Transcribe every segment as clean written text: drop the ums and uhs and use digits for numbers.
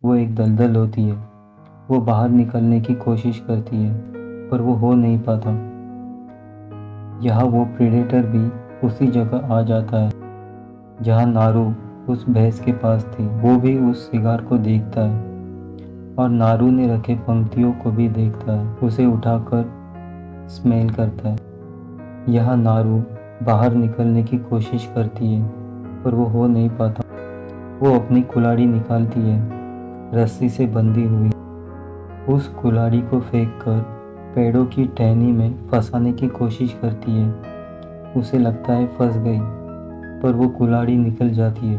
वो एक दलदल होती है। वो बाहर निकलने की कोशिश करती है पर वो हो नहीं पाता। यहाँ वो प्रेडेटर भी उसी जगह आ जाता है जहाँ नारू उस भैंस के पास थी। वो भी उस शिकार को देखता है और नारू ने रखे पंक्तियों को भी देखता है। उसे उठाकर स्मेल करता है। यहाँ नारू बाहर निकलने की कोशिश करती है पर वो हो नहीं पाता। वो अपनी कुल्हाड़ी निकालती है, रस्सी से बंधी हुई। उस कुल्हाड़ी को फेंककर पेड़ों की टहनी में फंसाने की कोशिश करती है। उसे लगता है फंस गई, पर वो कुल्हाड़ी निकल जाती है।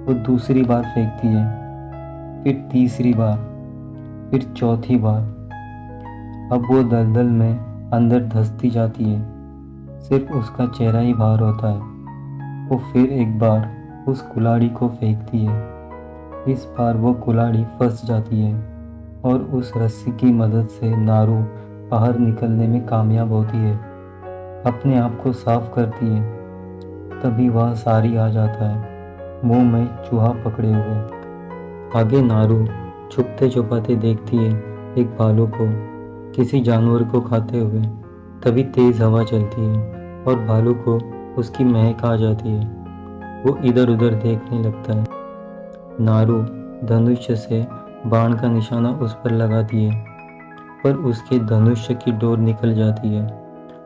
वो दूसरी बार फेंकती है, फिर तीसरी बार, फिर चौथी बार। अब वो दलदल में अंदर धंसती जाती है। सिर्फ उसका चेहरा ही बाहर होता है। वो फिर एक बार उस कुल्हाड़ी को फेंकती है। इस बार वो कुल्हाड़ी फंस जाती है और उस रस्सी की मदद से नारू बाहर निकलने में कामयाब होती है। अपने आप को साफ करती है। तभी वह सारी आ जाता है, मुंह में चूहा पकड़े हुए। आगे नारू छुपते छुपाते देखती है एक भालू को किसी जानवर को खाते हुए। तभी तेज हवा चलती है और भालू को उसकी महक आ जाती है। वो इधर उधर देखने लगता है। नारू धनुष से बाण का निशाना उस पर लगाती है, पर उसके धनुष की डोर निकल जाती है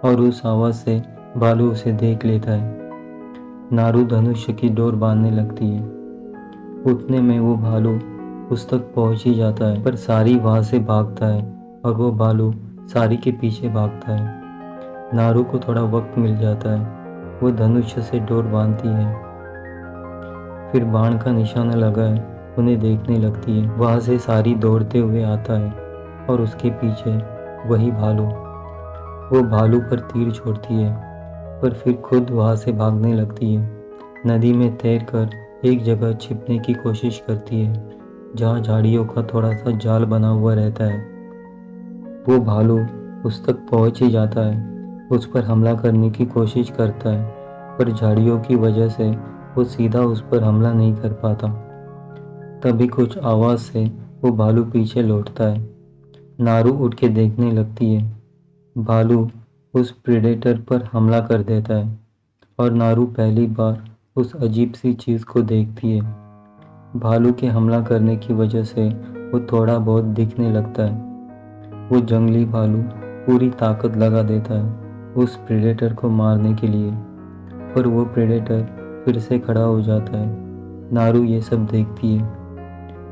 और उस आवाज से भालू उसे देख लेता है। नारू धनुष की डोर बांधने लगती है। उतने में वो भालू उस तक पहुंच ही जाता है, पर सारी वहां से भागता है और वो भालू सारी के पीछे भागता है। नारू को थोड़ा वक्त मिल जाता है। वो धनुष से डोर बांधती है, फिर बाण का निशाना लगाए उन्हें देखने लगती है। वहां से सारी दौड़ते हुए आता है और उसके पीछे वही भालू। वो भालू पर तीर छोड़ती है, पर फिर खुद वहां से भागने लगती है। नदी में तैरकर एक जगह छिपने की कोशिश करती है जहाँ झाड़ियों का थोड़ा सा जाल बना हुआ रहता है। वो भालू उस तक पहुंच ही जाता है। उस पर हमला करने की कोशिश करता है, पर झाड़ियों की वजह से वो सीधा उस पर हमला नहीं कर पाता। तभी कुछ आवाज से वो भालू पीछे लौटता है। नारू उठ के देखने लगती है। भालू उस प्रेडेटर पर हमला कर देता है और नारू पहली बार उस अजीब सी चीज को देखती है। भालू के हमला करने की वजह से वो थोड़ा बहुत दिखने लगता है। वो जंगली भालू पूरी ताकत लगा देता है उस प्रेडेटर को मारने के लिए, पर वो प्रेडेटर फिर से खड़ा हो जाता है। नारू ये सब देखती है।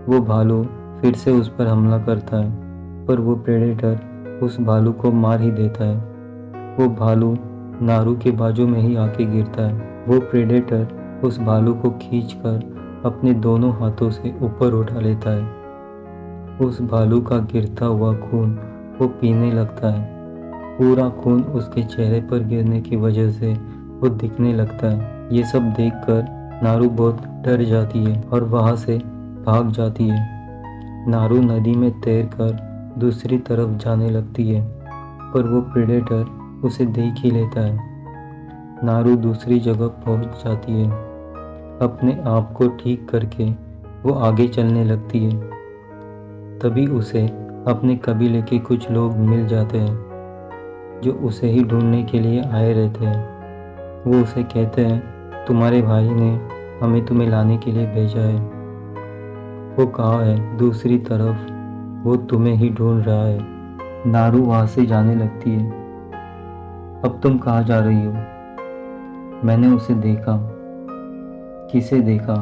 वो भालू फिर से उस पर हमला करता है, पर वो प्रेडेटर उस भालू को मार ही देता है। वो भालू नारू के बाजू में ही आके गिरता है। वो प्रेडेटर उस भालू को खींचकर अपने दोनों हाथों से ऊपर उठा लेता है। उस भालू का गिरता हुआ खून वो पीने लगता है। पूरा खून उसके चेहरे पर गिरने की वजह से वो दिखने लगता है। ये सब देखकर नारू बहुत डर जाती है और वहां से भाग जाती है। नारू नदी में तैरकर दूसरी तरफ जाने लगती है, पर वो प्रेडेटर उसे देख ही लेता है। नारू दूसरी जगह पहुंच जाती है। अपने आप को ठीक करके वो आगे चलने लगती है। तभी उसे अपने कबीले के कुछ लोग मिल जाते हैं जो उसे ही ढूंढने के लिए आए रहते हैं। वो उसे कहते हैं, तुम्हारे भाई ने हमें तुम्हें लाने के लिए भेजा है। वो कहा है दूसरी तरफ, वो तुम्हें ही ढूंढ रहा है। नारू वहां से जाने लगती है। अब तुम कहाँ जा रही हो? मैंने उसे देखा। किसे देखा?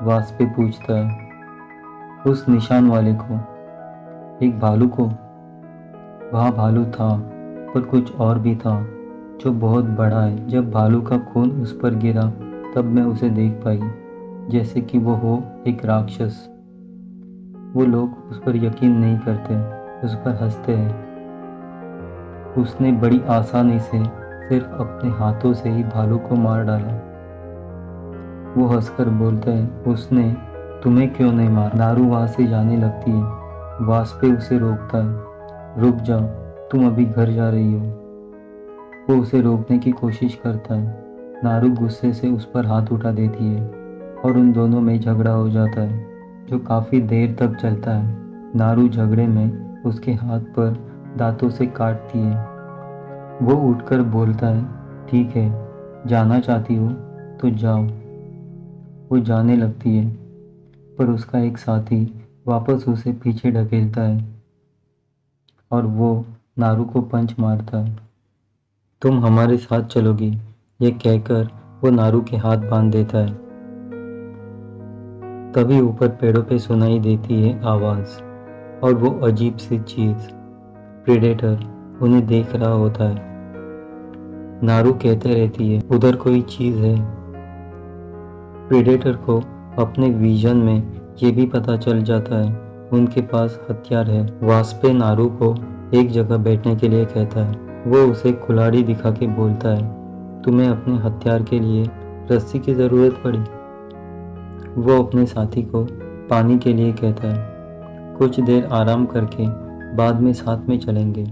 वास्पे पूछता है। उस निशान वाले को, एक भालू को। वहाँ भालू था, पर कुछ और भी था जो बहुत बड़ा है। जब भालू का खून उस पर गिरा तब मैं उसे देख पाई, जैसे कि वो हो एक राक्षस। वो लोग उस पर यकीन नहीं करते, उस पर हंसते हैं। उसने बड़ी आसानी से सिर्फ अपने हाथों से ही भालू को मार डाला। वो हंसकर बोलते हैं, उसने तुम्हें क्यों नहीं मारा? नारू वहां से जाने लगती है। वास्पे उसे रोकता है। रुक जाओ, तुम अभी घर जा रही हो। वो उसे रोकने की कोशिश करता है। नारू गुस्से से उस पर हाथ उठा देती है और उन दोनों में झगड़ा हो जाता है। जो काफ़ी देर तक चलता है। नारू झगड़े में उसके हाथ पर दांतों से काटती है। वो उठकर बोलता है, ठीक है, जाना चाहती हो तो जाओ। वो जाने लगती है, पर उसका एक साथी वापस उसे पीछे ढकेलता है और वो नारू को पंच मारता है। तुम हमारे साथ चलोगी, ये कहकर वो नारू के हाथ बांध देता है। तभी ऊपर पेड़ों पे सुनाई देती है आवाज़, और वो अजीब सी चीज़, प्रेडेटर, उन्हें देख रहा होता है। नारू कहते रहती है, उधर कोई चीज़ है। प्रेडेटर को अपने विजन में ये भी पता चल जाता है, उनके पास हथियार है। वास्पे नारू को एक जगह बैठने के लिए कहता है। वो उसे कुल्हाड़ी दिखा के बोलता है, तुम्हें अपने हथियार के लिए रस्सी की ज़रूरत पड़ी। वो अपने साथी को पानी के लिए कहता है, कुछ देर आराम करके बाद में साथ में चलेंगे।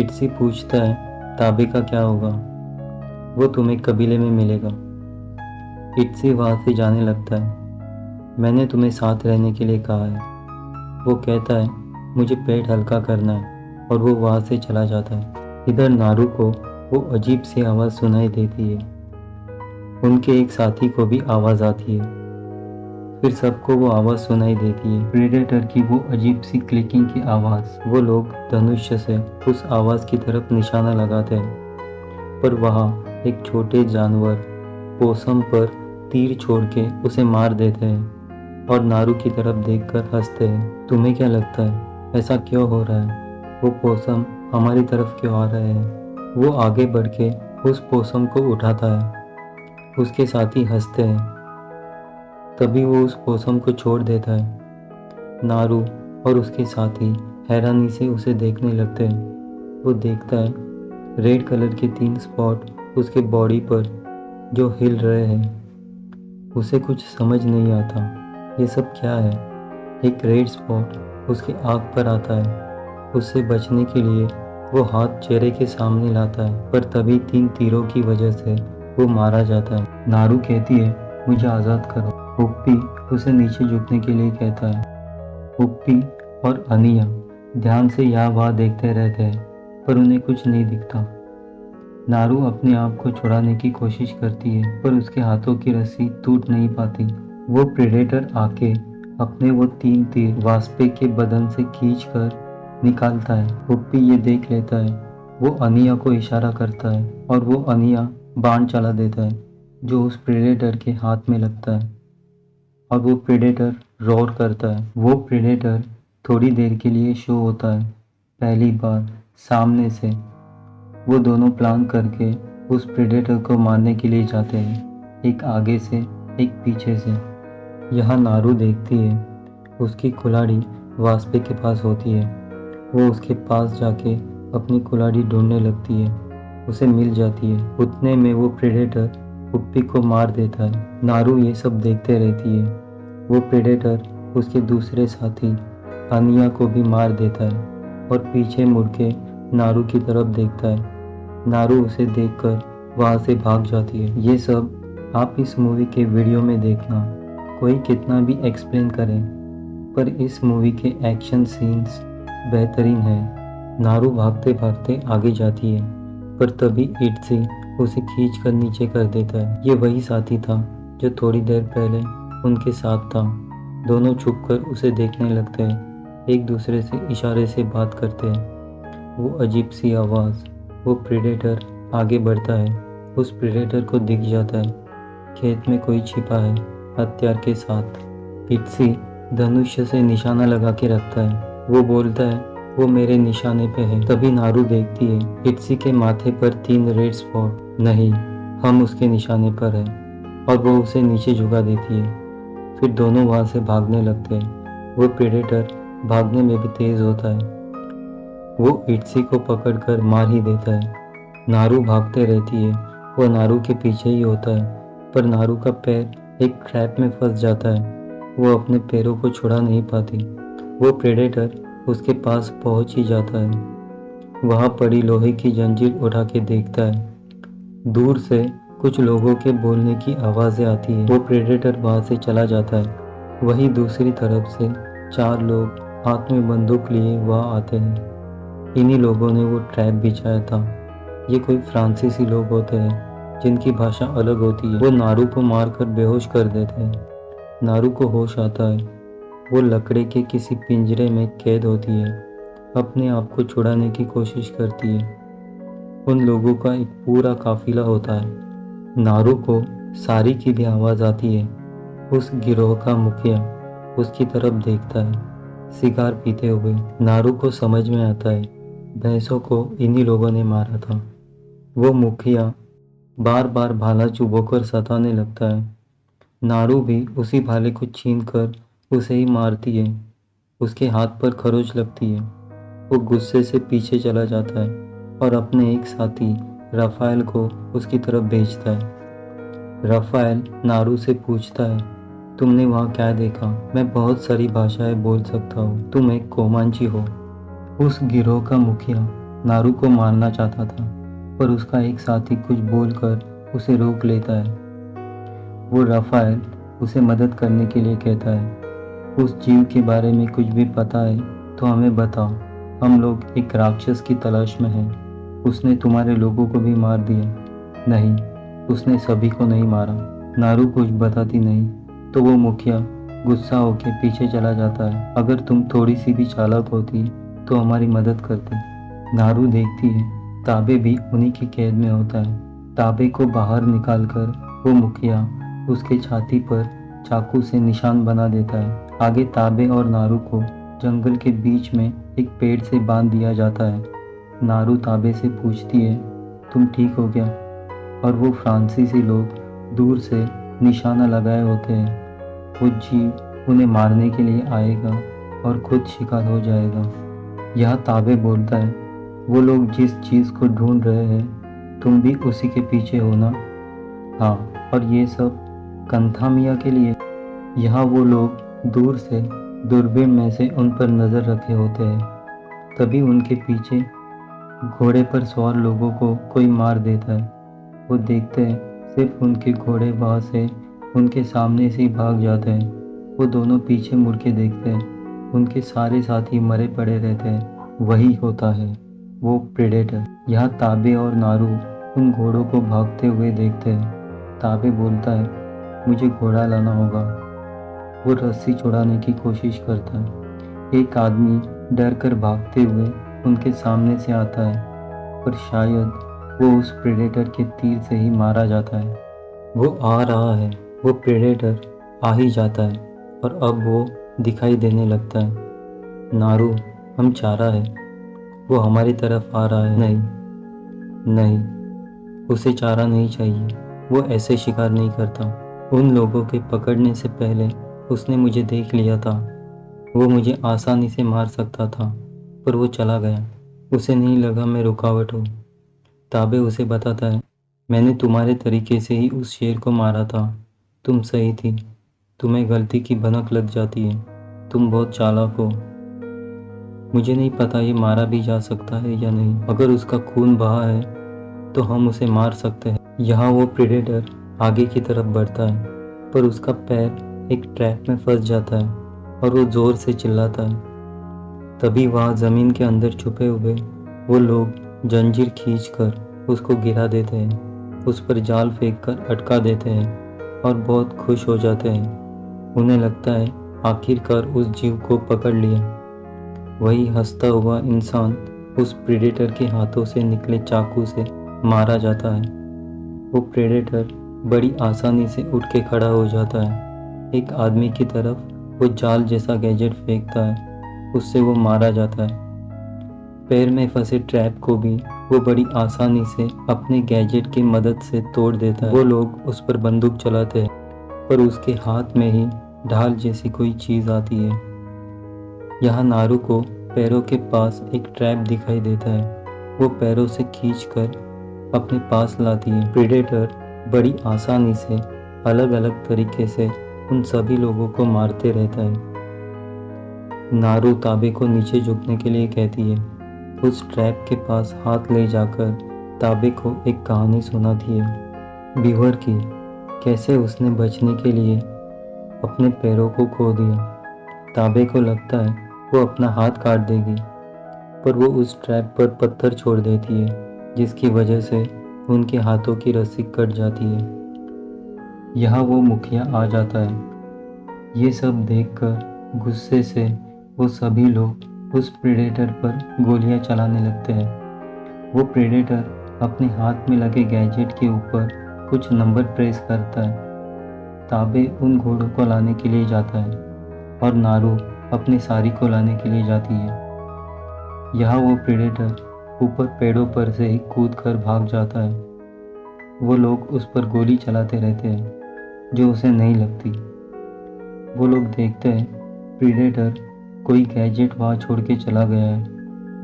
इट्सी पूछता है, ताबे का क्या होगा? वो तुम्हें कबीले में मिलेगा। इट्सी वहाँ से जाने लगता है। मैंने तुम्हें साथ रहने के लिए कहा है। वो कहता है, मुझे पेट हल्का करना है, और वो वहाँ से चला जाता है। इधर नारू को वो अजीब सी आवाज़ सुनाई देती है। उनके एक साथी को भी आवाज़ आती है। फिर सबको वो आवाज़ सुनाई देती है, प्रेडेटर की वो अजीब सी क्लिकिंग की आवाज़। वो लोग धनुष्य से उस आवाज़ की तरफ निशाना लगाते हैं, पर वहाँ एक छोटे जानवर पोसम पर तीर छोड़ के उसे मार देते हैं और नारू की तरफ देखकर हंसते हैं। तुम्हें क्या लगता है ऐसा क्यों हो रहा है? वो पोसम हमारी तरफ क्यों आ रहे हैं? वो आगे बढ़ के उस पोसम को उठाता है। उसके साथी हंसते हैं। तभी वो उस पोसम को छोड़ देता है। नारू और उसके साथी हैरानी से उसे देखने लगते हैं। वो देखता है रेड कलर के 3 स्पॉट उसके बॉडी पर जो हिल रहे हैं। उसे कुछ समझ नहीं आता, ये सब क्या है? एक रेड स्पॉट उसके आँख पर आता है। उससे बचने के लिए वो हाथ चेहरे के सामने लाता है, पर तभी 3 तीरों की वजह से वो मारा जाता है। नारू कहती है, मुझे आज़ाद करो। उप्पी उसे नीचे झुकने के लिए कहता है। उप्पी और अनिया ध्यान से यहाँ वहाँ देखते रहते हैं, पर उन्हें कुछ नहीं दिखता। नारू अपने आप को छुड़ाने की कोशिश करती है, पर उसके हाथों की रस्सी टूट नहीं पाती। वो प्रेडेटर आके अपने वो 3 तीर वास्पे के बदन से खींच कर निकालता है। उप्पी ये देख लेता है। वो अनिया को इशारा करता है और वो अनिया बाण चला देता है, जो उस प्रेडेटर के हाथ में लगता है, और वो प्रेडेटर रोर करता है। वो प्रेडेटर थोड़ी देर के लिए शो होता है, पहली बार सामने से। वो दोनों प्लान करके उस प्रेडेटर को मारने के लिए जाते हैं, एक आगे से एक पीछे से। यहाँ नारू देखती है, उसकी कुल्हाड़ी वास्पे के पास होती है। वो उसके पास जाके अपनी कुल्हाड़ी ढूंढने लगती है, उसे मिल जाती है। उतने में वो प्रेडेटर उप्पी को मार देता है। नारू ये सब देखते रहती है। वो प्रेडेटर उसके दूसरे साथी अनिया को भी मार देता है और पीछे मुड़ के नारू की तरफ देखता है। नारू उसे देखकर वहाँ से भाग जाती है। ये सब आप इस मूवी के वीडियो में देखना। कोई कितना भी एक्सप्लेन करे, पर इस मूवी के एक्शन सीन्स बेहतरीन है। नारू भागते भागते आगे जाती है, पर तभी इट्सी उसे खींच कर नीचे कर देता है। ये वही साथी था जो थोड़ी देर पहले उनके साथ था। दोनों छुपकर उसे देखने लगते हैं, एक दूसरे से इशारे से बात करते हैं। वो अजीब सी आवाज़, वो प्रेडेटर आगे बढ़ता है। उस प्रेडेटर को दिख जाता है, खेत में कोई छिपा है हथियार के साथ। इट्सी धनुष्य से निशाना लगा के रखता है। वो बोलता है, वो मेरे निशाने पे है। तभी नारू देखती है इट्सी के माथे पर 3 रेड स्पॉट। नहीं, हम उसके निशाने पर है, और वो उसे नीचे झुका देती है। फिर दोनों वहाँ से भागने लगते हैं। वो प्रेडेटर भागने में भी तेज होता है। वो इट्सी को पकड़कर मार ही देता है। नारू भागते रहती है। वो नारू के पीछे ही होता है, पर नारू का पैर एक ट्रैप में फंस जाता है। वो अपने पैरों को छुड़ा नहीं पाती। वो प्रेडेटर उसके पास पहुंच ही जाता है। वहाँ पड़ी लोहे की जंजीर उठा के देखता है। दूर से कुछ लोगों के बोलने की आवाज़ें आती है। वो प्रेडेटर वहाँ से चला जाता है। वहीं दूसरी तरफ से 4 लोग हाथ में बंदूक लिए वहाँ आते हैं। इन्हीं लोगों ने वो ट्रैप बिछाया था। ये कोई फ्रांसीसी लोग होते हैं जिनकी भाषा अलग होती है। वो नारू को मारकर बेहोश कर देते हैं। नारू को होश आता है। वो लकड़े के किसी पिंजरे में कैद होती है। अपने आप को छुड़ाने की कोशिश करती है। उन लोगों का एक पूरा काफिला होता है। नारू को सारी की भी आवाज़ आती है। उस गिरोह का मुखिया उसकी तरफ देखता है, सिगार पीते हुए। नारू को समझ में आता है भैंसों को इन्हीं लोगों ने मारा था। वो मुखिया बार बार भाला चुभोकर सताने लगता है। नारू भी उसी भाले को छीनकर उसे ही मारती है। उसके हाथ पर खरोच लगती है। वो गुस्से से पीछे चला जाता है और अपने एक साथी राफेल को उसकी तरफ भेजता है। राफेल नारू से पूछता है, तुमने वहाँ क्या देखा? मैं बहुत सारी भाषाएं बोल सकता हूँ। तुम एक कोमांची हो। उस गिरोह का मुखिया नारू को मारना चाहता था, पर उसका एक साथी कुछ बोलकर उसे रोक लेता है। वो राफेल उसे मदद करने के लिए कहता है, उस जीव के बारे में कुछ भी पता है तो हमें बताओ। हम लोग एक राक्षस की तलाश में हैं। उसने तुम्हारे लोगों को भी मार दिया। नहीं, उसने सभी को नहीं मारा। नारू कुछ बताती नहीं तो वो मुखिया गुस्सा होकर पीछे चला जाता है। अगर तुम थोड़ी सी भी चालाक होती तो हमारी मदद करती। नारू देखती है ताबे भी उन्हीं की कैद में होता है। ताबे को बाहर निकालकर वो मुखिया उसके छाती पर चाकू से निशान बना देता है। आगे ताबे और नारू को जंगल के बीच में एक पेड़ से बांध दिया जाता है। नारू ताबे से पूछती है, तुम ठीक हो क्या? और वो फ्रांसीसी लोग दूर से निशाना लगाए होते हैं। वो जीव उन्हें मारने के लिए आएगा और खुद शिकार हो जाएगा। यह ताबे बोलता है, वो लोग जिस चीज़ को ढूंढ रहे हैं तुम भी उसी के पीछे हो ना? हाँ, और ये सब कंथामिया के लिए। यहाँ वो लोग दूर से दूरबीन में से उन पर नज़र रखे होते हैं। तभी उनके पीछे घोड़े पर सवार लोगों को कोई मार देता है। वो देखते हैं सिर्फ उनके घोड़े वहाँ से उनके सामने से ही भाग जाते हैं। वो दोनों पीछे मुड़ के देखते हैं। उनके सारे साथी मरे पड़े रहते हैं। वही होता है वो प्रेडेटर। यहाँ ताबे और नारू उन घोड़ों को भागते हुए देखते हैं। ताबे बोलता है, मुझे घोड़ा लाना होगा। वो रस्सी छुड़ाने की कोशिश करता है। एक आदमी डर कर भागते हुए उनके सामने से आता है, पर शायद वो उस प्रेडेटर के तीर से ही मारा जाता है। वो आ रहा है। वो प्रेडेटर आ ही जाता है और अब वो दिखाई देने लगता है। नारू, हम चारा है। वो हमारी तरफ आ रहा है। नहीं, नहीं, उसे चारा नहीं चाहिए। वो ऐसे शिकार नहीं करता। उन लोगों के पकड़ने से पहले उसने मुझे देख लिया था। वो मुझे आसानी से मार सकता था, पर वो चला गया। उसे नहीं लगा मैं रुकावट हूँ। ताबे उसे बताता है, मैंने तुम्हारे तरीके से ही उस शेर को मारा था। तुम सही थी। तुम्हें गलती की भनक लग जाती है। तुम बहुत चालाक हो। मुझे नहीं पता ये मारा भी जा सकता है या नहीं। अगर उसका खून बहा है तो हम उसे मार सकते हैं। यहाँ वो प्रेडेटर आगे की तरफ बढ़ता है, पर उसका पैर एक ट्रैप में फंस जाता है और वो जोर से चिल्लाता है। तभी वहाँ ज़मीन के अंदर छुपे हुए वो लोग जंजीर खींचकर उसको गिरा देते हैं, उस पर जाल फेंककर अटका देते हैं और बहुत खुश हो जाते हैं। उन्हें लगता है आखिरकार उस जीव को पकड़ लिया। वही हंसता हुआ इंसान उस प्रेडेटर के हाथों से निकले चाकू से मारा जाता है। वो प्रेडेटर बड़ी आसानी से उठ के खड़ा हो जाता है। एक आदमी की तरफ वो जाल जैसा गैजेट फेंकता है, उससे वो मारा जाता है। पैर में फंसे ट्रैप को भी वो बड़ी आसानी से अपने गैजेट की मदद से तोड़ देता है। वो लोग उस पर बंदूक चलाते हैं, पर उसके हाथ में ही ढाल जैसी कोई चीज़ आती है। यहाँ नारू को पैरों के पास एक ट्रैप दिखाई देता है। वो पैरों से खींचकर अपने पास लाती है। प्रेडेटर बड़ी आसानी से अलग अलग तरीके से उन सभी लोगों को मारते रहता है। नारू ताबे को नीचे झुकने के लिए कहती है। उस ट्रैप के पास हाथ ले जाकर ताबे को एक कहानी सुनाती है बीवर की, कैसे उसने बचने के लिए अपने पैरों को खो दिया। ताबे को लगता है वो अपना हाथ काट देगी, पर वो उस ट्रैप पर पत्थर छोड़ देती है, जिसकी वजह से उनके हाथों की रस्सी कट जाती है। यहाँ वो मुखिया आ जाता है। ये सब देखकर गुस्से से वो सभी लोग उस प्रेडेटर पर गोलियां चलाने लगते हैं। वो प्रेडेटर अपने हाथ में लगे गैजेट के ऊपर कुछ नंबर प्रेस करता है। ताबे उन घोड़ों को लाने के लिए जाता है और नारू अपनी सारी को लाने के लिए जाती है। यहाँ वो प्रेडेटर ऊपर पेड़ों पर से ही कूद कर भाग जाता है। वो लोग उस पर गोली चलाते रहते हैं जो उसे नहीं लगती। वो लोग देखते हैं प्रेडेटर कोई गैजेट वहाँ छोड़ के चला गया है।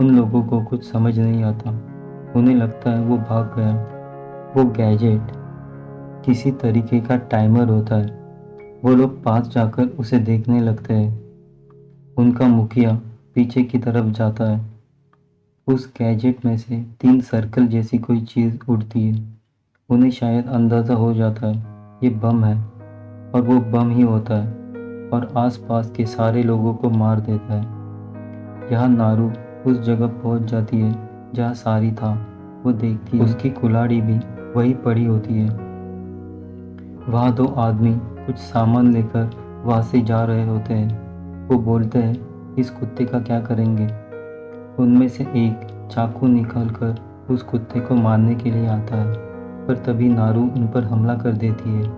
उन लोगों को कुछ समझ नहीं आता। उन्हें लगता है वो भाग गया। वो गैजेट किसी तरीके का टाइमर होता है। वो लोग पास जाकर उसे देखने लगते हैं। उनका मुखिया पीछे की तरफ जाता है। उस गैजेट में से 3 सर्कल जैसी कोई चीज़ उड़ती है। उन्हें शायद अंदाज़ा हो जाता है ये बम है, और वो बम ही होता है और आसपास के सारे लोगों को मार देता है। यहाँ नारू उस जगह पहुँच जाती है जहाँ सारी था। वो देखती है उसकी कुल्हाड़ी भी वही पड़ी होती है। वहाँ 2 आदमी कुछ सामान लेकर वहाँ से जा रहे होते हैं। वो बोलते हैं इस कुत्ते का क्या करेंगे। उनमें से एक चाकू निकालकर उस कुत्ते को मारने के लिए आता है, पर तभी नारू उन पर हमला कर देती है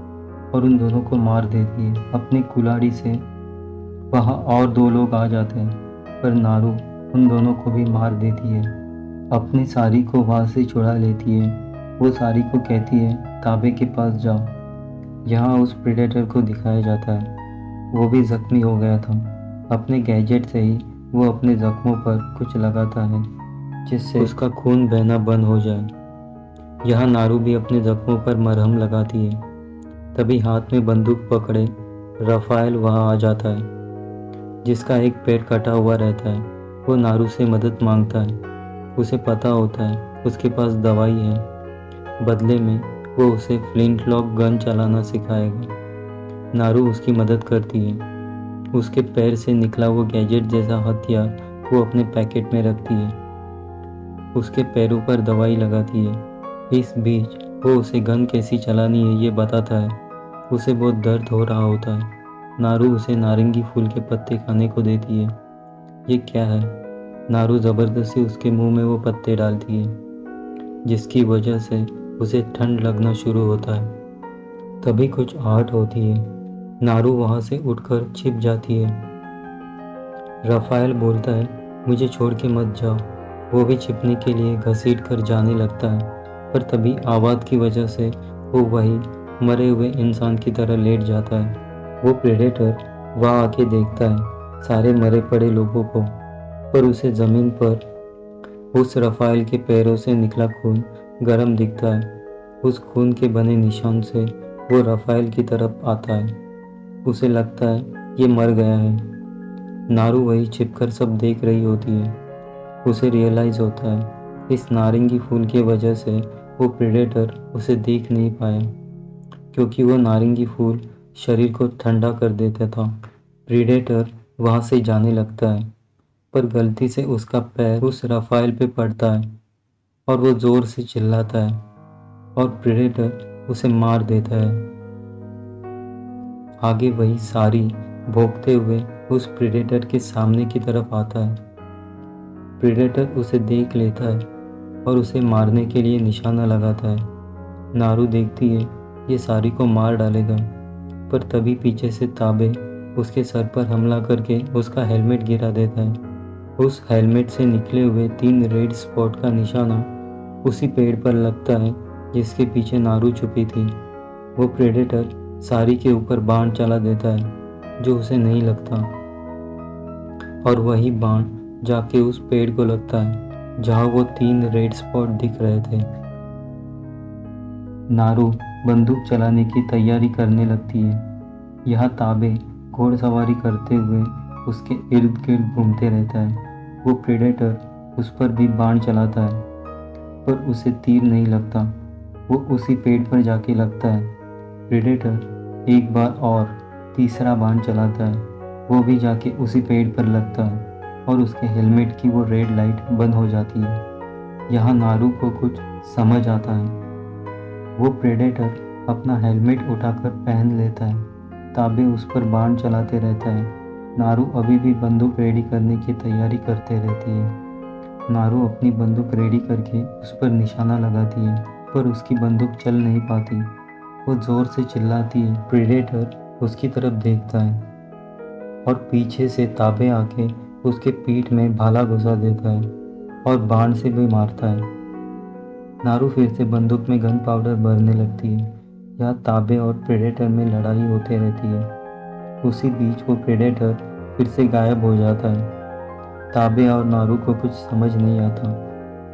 और उन दोनों को मार देती है अपनी कुल्हाड़ी से। वहाँ और 2 लोग आ जाते हैं, पर नारू उन दोनों को भी मार देती है। अपनी सारी को वहाँ से छुड़ा लेती है। वो सारी को कहती है ताबे के पास जाओ। यहाँ उस प्रेडेटर को दिखाया जाता है। वो भी जख्मी हो गया था। अपने गैजेट से ही वो अपने जख्मों पर कुछ लगाता है जिससे उसका खून बहना बंद हो जाए। यहाँ नारू भी अपने जख्मों पर मरहम लगाती है। तभी हाथ में बंदूक पकड़े राफेल वहाँ आ जाता है, जिसका एक पैर कटा हुआ रहता है। वो नारू से मदद मांगता है। उसे पता होता है उसके पास दवाई है। बदले में वो उसे फ्लिंटलॉक गन चलाना सिखाएगा। नारू उसकी मदद करती है। उसके पैर से निकला वो गैजेट जैसा हथियार वो अपने पैकेट में रखती है। उसके पैरों पर दवाई लगाती है। इस बीच वो उसे गन कैसी चलानी है ये बताता है। उसे बहुत दर्द हो रहा होता है। नारू उसे नारंगी फूल के पत्ते खाने को देती है। ये क्या है? नारू ज़बरदस्ती उसके मुंह में वो पत्ते डालती है, जिसकी वजह से उसे ठंड लगना शुरू होता है। तभी कुछ आहट होती है। नारू वहाँ से उठकर छिप जाती है। राफेल बोलता है मुझे छोड़ के मत जाओ। वो भी छिपने के लिए घसीट कर जाने लगता है, पर तभी आवाज़ की वजह से वो वही मरे हुए इंसान की तरह लेट जाता है। वो प्रेडेटर वहाँ आके देखता है सारे मरे पड़े लोगों को, पर उसे ज़मीन पर उस राफेल के पैरों से निकला खून गर्म दिखता है। उस खून के बने निशान से वो राफेल की तरफ आता है। उसे लगता है ये मर गया है। नारू वही छिपकर सब देख रही होती है। उसे रियलाइज़ होता है इस नारंगी फूल की वजह से वो प्रेडेटर उसे देख नहीं पाया, क्योंकि वो नारंगी फूल शरीर को ठंडा कर देता था। प्रेडेटर वहाँ से जाने लगता है, पर गलती से उसका पैर उस राफेल पे पड़ता है और वो ज़ोर से चिल्लाता है और प्रेडेटर उसे मार देता है। आगे वही सारी भोंकते हुए उस प्रेडेटर के सामने की तरफ आता है। प्रेडेटर उसे देख लेता है और उसे मारने के लिए निशाना लगाता है। नारू देखती है ये सारी को मार डालेगा, पर तभी पीछे से ताबे उसके सर पर हमला करके उसका हेलमेट गिरा देता है। उस हेलमेट से निकले हुए 3 रेड स्पॉट का निशाना उसी पेड़ पर लगता है जिसके पीछे नारू छुपी थी। वो प्रेडेटर सारी के ऊपर बाण चला देता है जो उसे नहीं लगता, और वही बाण जाके उस पेड़ को लगता है जहाँ वो 3 रेड स्पॉट दिख रहे थे। नारू बंदूक चलाने की तैयारी करने लगती है। यहाँ ताबे घोड़सवारी करते हुए उसके इर्द गिर्द घूमते रहता है। वो प्रेडेटर उस पर भी बाण चलाता है, पर उसे तीर नहीं लगता। वो उसी पेड़ पर जाके लगता है। प्रेडेटर एक बार और तीसरा बाण चलाता है, वो भी जाके उसी पेड़ पर लगता है और उसके हेलमेट की वो रेड लाइट बंद हो जाती है। यहाँ नारू को कुछ समझ आता है। वो प्रेडेटर अपना हेलमेट उठाकर पहन लेता है। ताबे उस पर बाण चलाते रहता है। नारू अभी भी बंदूक रेडी करने की तैयारी करते रहती है। नारू अपनी बंदूक रेडी करके उस पर निशाना लगाती है, पर उसकी बंदूक चल नहीं पाती। वो ज़ोर से चिल्लाती है। प्रेडेटर उसकी तरफ देखता है और पीछे से ताबे आके उसके पीठ में भाला घुसा देता है और बाण से भी मारता है। नारू फिर से बंदूक में गन पाउडर भरने लगती है। यहाँ ताबे और प्रेडेटर में लड़ाई होते रहती है। उसी बीच वो प्रेडेटर फिर से गायब हो जाता है। ताबे और नारू को कुछ समझ नहीं आता।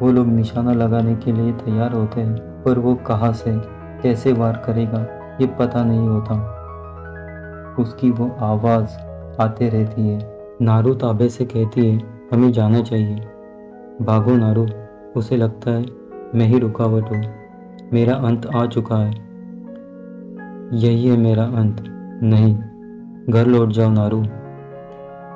वो लोग निशाना लगाने के लिए तैयार होते हैं, पर वो कहाँ से कैसे वार करेगा ये पता नहीं होता। उसकी वो आवाज़ आते रहती है। नारू ताबे से कहती है, हमें जाना चाहिए। भागो नारू। उसे लगता है मैं ही रुकावट हूँ, मेरा अंत आ चुका है। यही है मेरा अंत। नहीं, घर लौट जाओ नारू।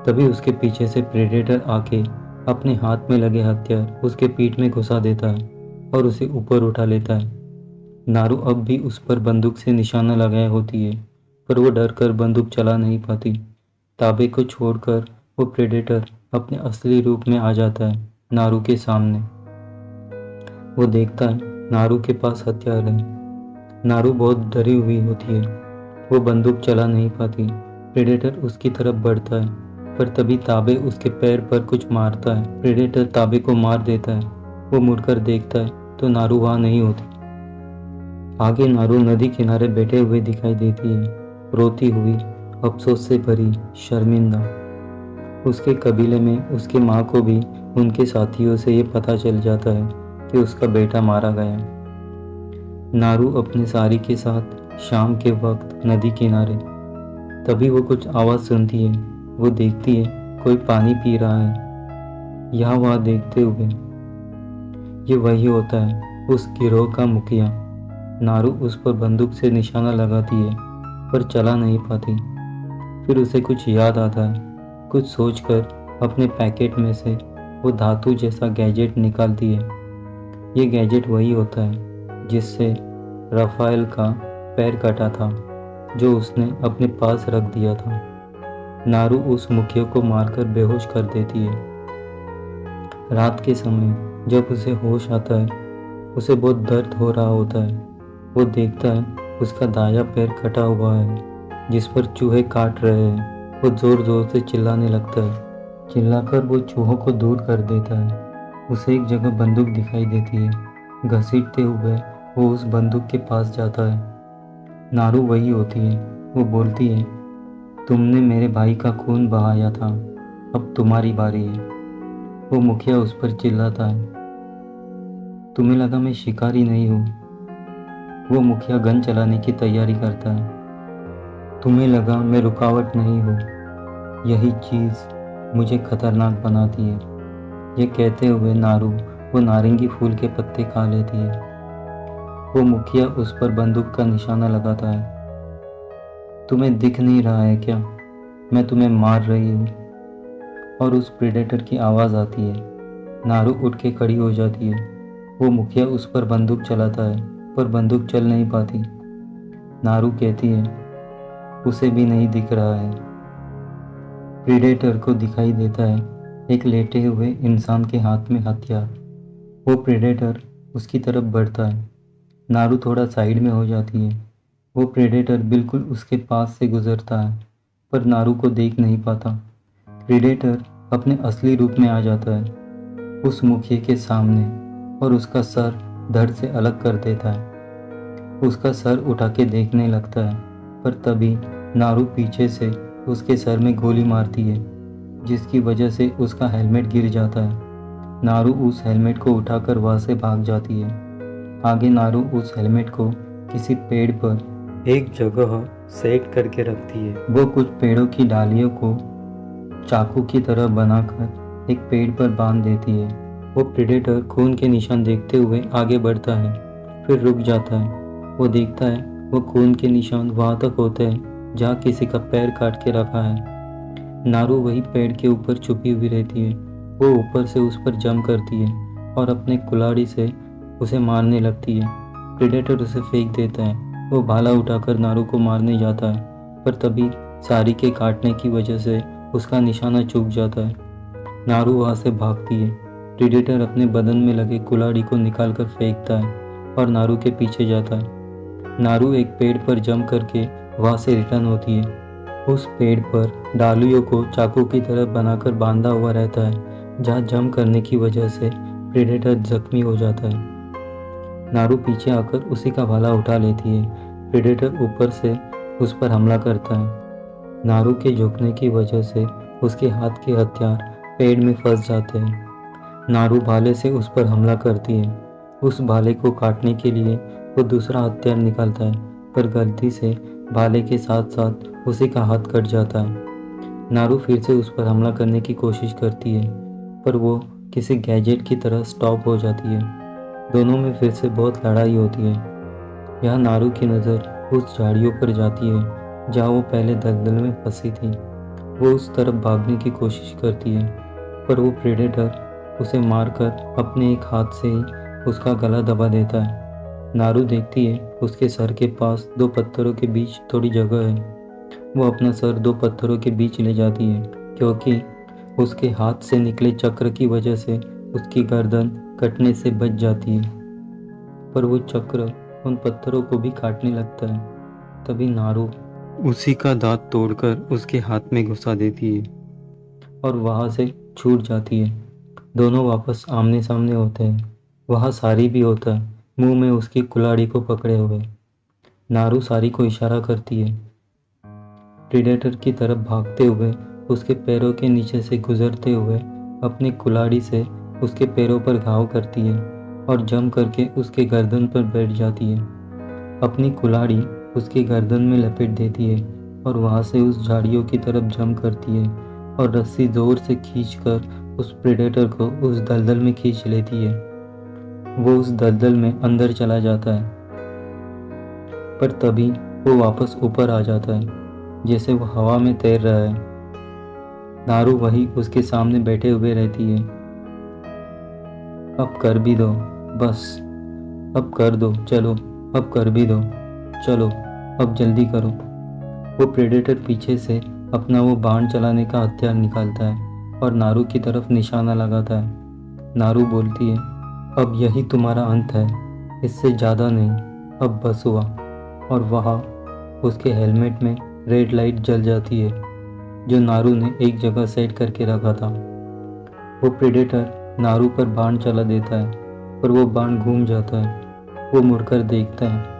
तभी उसके पीछे से प्रेडेटर आके अपने हाथ में लगे हथियार उसके पीठ में घुसा देता है और उसे ऊपर उठा लेता है। नारू अब भी उस पर बंदूक से निशाना लगाए होती है, पर वो डर कर बंदूक चला नहीं पाती। ताबे को छोड़कर वो प्रेडेटर अपने असली रूप में आ जाता है नारू के सामने। वो देखता है नारू के पास हथियार है। नारू बहुत डरी हुई होती है। वो बंदूक चला नहीं पाती। प्रेडेटर उसकी तरफ बढ़ता है, पर तभी ताबे उसके पैर पर कुछ मारता है। प्रेडेटर ताबे को मार देता है। वो मुड़कर देखता है तो नारू वहाँ नहीं होती। आगे नारू नदी किनारे बैठे हुए दिखाई देती है, रोती हुई, अफसोस से भरी, शर्मिंदा। उसके कबीले में उसकी माँ को भी उनके साथियों से ये पता चल जाता है कि उसका बेटा मारा गया। नारू अपने सारी के साथ शाम के वक्त नदी किनारे। तभी वो कुछ आवाज़ सुनती है। वो देखती है कोई पानी पी रहा है। यहाँ वहाँ देखते हुए ये वही होता है, उस गिरोह का मुखिया। नारू उस पर बंदूक से निशाना लगाती है, पर चला नहीं पाती। फिर उसे कुछ याद आता है। कुछ सोचकर अपने पैकेट में से वो धातु जैसा गैजेट निकालती है। ये गैजेट वही होता है जिससे राफेल का पैर कटा था, जो उसने अपने पास रख दिया था। नारू उस मुखिया को मारकर बेहोश कर देती है। रात के समय जब उसे होश आता है, उसे बहुत दर्द हो रहा होता है। वो देखता है उसका दायां पैर कटा हुआ है, जिस पर चूहे काट रहे हैं। वो ज़ोर ज़ोर से चिल्लाने लगता है। चिल्लाकर वो चूहों को दूर कर देता है। उसे एक जगह बंदूक दिखाई देती है। घसीटते हुए वो उस बंदूक के पास जाता है। नारू वही होती है। वो बोलती है, तुमने मेरे भाई का खून बहाया था, अब तुम्हारी बारी है। वो मुखिया उस पर चिल्लाता है, तुम्हें लगा मैं शिकारी नहीं हूँ। वो मुखिया गन चलाने की तैयारी करता है। तुम्हें लगा मैं रुकावट नहीं हूँ। यही चीज़ मुझे खतरनाक बनाती है। ये कहते हुए नारू वो नारंगी फूल के पत्ते खा लेती है। वो मुखिया उस पर बंदूक का निशाना लगाता है। तुम्हें दिख नहीं रहा है क्या, मैं तुम्हें मार रही हूँ। और उस प्रेडेटर की आवाज़ आती है। नारू उठ के खड़ी हो जाती है। वो मुखिया उस पर बंदूक चलाता है, पर बंदूक चल नहीं पाती। नारू कहती है, उसे भी नहीं दिख रहा है। प्रेडेटर को दिखाई देता है एक लेटे हुए इंसान के हाथ में हथियार। वो प्रेडेटर उसकी तरफ बढ़ता है। नारू थोड़ा साइड में हो जाती है। वो प्रेडेटर बिल्कुल उसके पास से गुजरता है, पर नारू को देख नहीं पाता। प्रेडेटर अपने असली रूप में आ जाता है उस मुखिया के सामने और उसका सर धड़ से अलग कर देता है। उसका सर उठा के देखने लगता है, पर तभी नारू पीछे से उसके सर में गोली मारती है, जिसकी वजह से उसका हेलमेट गिर जाता है। नारू उस हेलमेट को उठाकर वहाँ से भाग जाती है। आगे नारू उस हेलमेट को किसी पेड़ पर एक जगह सेट करके रखती है। वो कुछ पेड़ों की डालियों को चाकू की तरह बनाकर एक पेड़ पर बांध देती है। वो प्रेडेटर खून के निशान देखते हुए आगे बढ़ता है, फिर रुक जाता है। वो देखता है वो खून के निशान वहाँ तक होते हैं जहाँ किसी का पैर काट के रखा है। नारू वही पेड़ के ऊपर छुपी हुई रहती है। वो ऊपर से उस पर जंप करती है और अपने कुल्हाड़ी से उसे मारने लगती है। प्रेडेटर उसे फेंक देता है। वो भाला उठाकर नारू को मारने जाता है, पर तभी सारी के काटने की वजह से उसका निशाना चूक जाता है। नारू वहाँ से भागती है। प्रेडेटर अपने बदन में लगे कुल्हाड़ी को निकालकर फेंकता है और नारू के पीछे जाता है। नारू एक पेड़ पर जंप करके वहाँ से रिटर्न होती है। उस पेड़ पर डालियों को चाकू की तरह बनाकर बांधा हुआ रहता है, जहाँ जंप करने की वजह से प्रेडेटर जख्मी हो जाता है। नारू पीछे आकर उसी का भाला उठा लेती है। प्रेडेटर ऊपर से उस पर हमला करता है। नारू के झुकने की वजह से उसके हाथ के हथियार पेड़ में फंस जाते हैं। नारू भाले से उस पर हमला करती है। उस भाले को काटने के लिए वो दूसरा हथियार निकालता है, पर गलती से भाले के साथ साथ उसी का हाथ कट जाता है। नारू फिर से उस पर हमला करने की कोशिश करती है, पर वो किसी गैजेट की तरह स्टॉप हो जाती है। दोनों में फिर से बहुत लड़ाई होती है। यहाँ नारू की नज़र उस झाड़ियों पर जाती है जहाँ वो पहले दलदल में फंसी थी। वो उस तरफ भागने की कोशिश करती है, पर वो प्रेडेटर उसे मारकर अपने एक हाथ से ही उसका गला दबा देता है। नारू देखती है उसके सर के पास दो पत्थरों के बीच थोड़ी जगह है। वो अपना सर दो पत्थरों के बीच ले जाती है, क्योंकि उसके हाथ से निकले चक्र की वजह से उसकी गर्दन कटने से बच जाती है। पर वो चक्र उन पत्थरों को भी काटने लगता है। तभी नारू उसी का दांत तोड़कर उसके हाथ में घुसा देती है और वहाँ से छूट जाती है। दोनों वापस आमने सामने होते हैं। वहाँ सारी भी होता है, मुंह में उसकी कुल्हाड़ी को पकड़े हुए। नारू सारी को इशारा करती है। प्रेडेटर की तरफ भागते हुए उसके पैरों के नीचे से गुजरते हुए अपनी कुल्हाड़ी से उसके पैरों पर घाव करती है और जंप करके उसके गर्दन पर बैठ जाती है। अपनी कुल्हाड़ी उसकी गर्दन में लपेट देती है और वहाँ से उस झाड़ियों की तरफ जंप करती है और रस्सी जोर से खींचकर उस प्रेडेटर को उस दलदल में खींच लेती है। वो उस दलदल में अंदर चला जाता है, पर तभी वो वापस ऊपर आ जाता है, जैसे वो हवा में तैर रहा है। नारू वही उसके सामने बैठे हुए रहती है। अब कर भी दो, बस अब कर दो, चलो अब कर भी दो, चलो अब जल्दी करो। वो प्रेडेटर पीछे से अपना वो बाण चलाने का हथियार निकालता है और नारू की तरफ निशाना लगाता है। नारू बोलती है, अब यही तुम्हारा अंत है, इससे ज़्यादा नहीं, अब बस हुआ। और वहाँ उसके हेलमेट में रेड लाइट जल जाती है, जो नारू ने एक जगह सेट करके रखा था। वो प्रेडेटर नारू पर बाण चला देता है, पर वो बाण घूम जाता है। वो मुड़कर देखता है,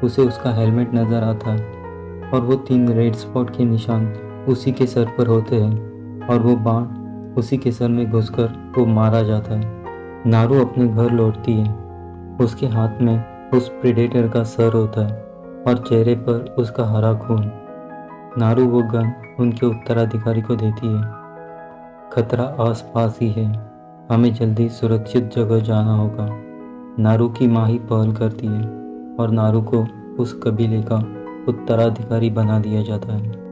उसे उसका हेलमेट नज़र आता है और वो 3 रेड स्पॉट के निशान उसी के सर पर होते हैं और वो बाण उसी के सर में घुसकर वो मारा जाता है। नारू अपने घर लौटती है। उसके हाथ में उस प्रेडेटर का सर होता है और चेहरे पर उसका हरा खून। नारू वो गन उनके उत्तराधिकारी को देती है। खतरा आसपास ही है, हमें जल्दी सुरक्षित जगह जाना होगा। नारू की माँ ही पहल करती है और नारू को उस कबीले का उत्तराधिकारी बना दिया जाता है।